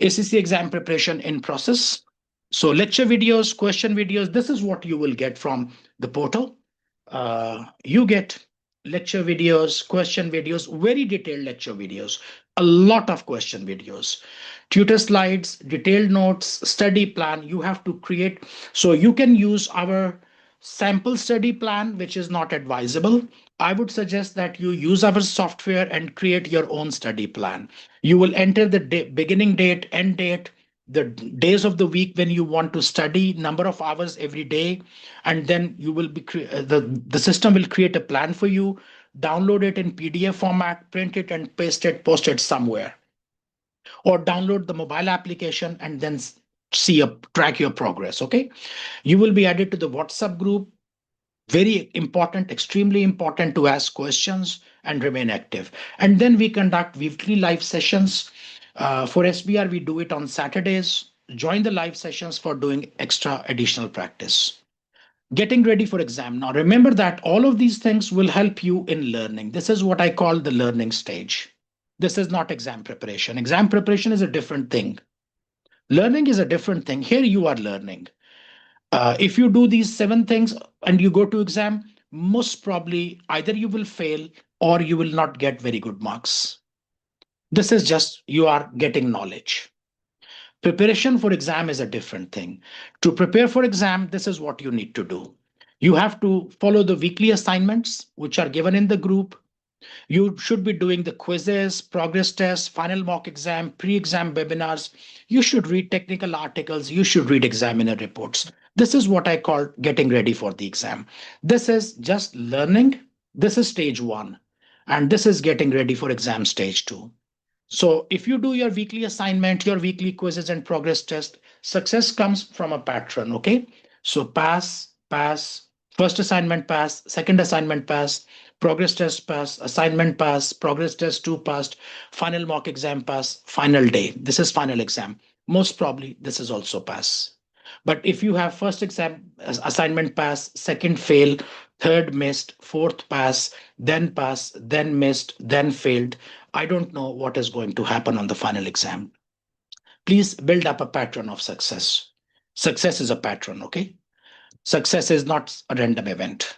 ACCA exam preparation in process. So lecture videos, question videos, this is what you will get from the portal. You get lecture videos, question videos, very detailed lecture videos, a lot of question videos, tutor slides, detailed notes, study plan you have to create. So you can use our sample study plan, which is not advisable. I would suggest that you use our software and create your own study plan. You will enter the beginning date, end date, the days of the week when you want to study, number of hours every day, and then you will be the system will create a plan for you. Download it in PDF format, print it and paste it, post it somewhere, or download the mobile application and then track your progress. Okay, you will be added to the WhatsApp group. Very important, extremely important to ask questions and remain active. And then we conduct weekly live sessions. For SBR, we do it on Saturdays. Join the live sessions for doing extra additional practice. Getting ready for exam. Now, remember that all of these things will help you in learning. This is what I call the learning stage. This is not exam preparation. Exam preparation is a different thing. Learning is a different thing. Here you are learning. If you do these 7 things and you go to exam, most probably either you will fail or you will not get very good marks. This is just you are getting knowledge. Preparation for exam is a different thing. To prepare for exam, this is what you need to do. You have to follow the weekly assignments, which are given in the group. You should be doing the quizzes, progress tests, final mock exam, pre-exam webinars. You should read technical articles. You should read examiner reports. This is what I call getting ready for the exam. This is just learning. This is stage 1. And this is getting ready for exam stage 2. So if you do your weekly assignment, your weekly quizzes and progress test, success comes from a pattern, okay? So pass, first assignment pass, second assignment pass, progress test pass, assignment pass, progress test 2 passed, final mock exam pass, final day. This is final exam. Most probably this is also pass. But if you have first exam assignment pass, second fail, third missed, fourth pass, then missed, then failed, I don't know what is going to happen on the final exam. Please build up a pattern of success. Success is a pattern, okay? Success is not a random event.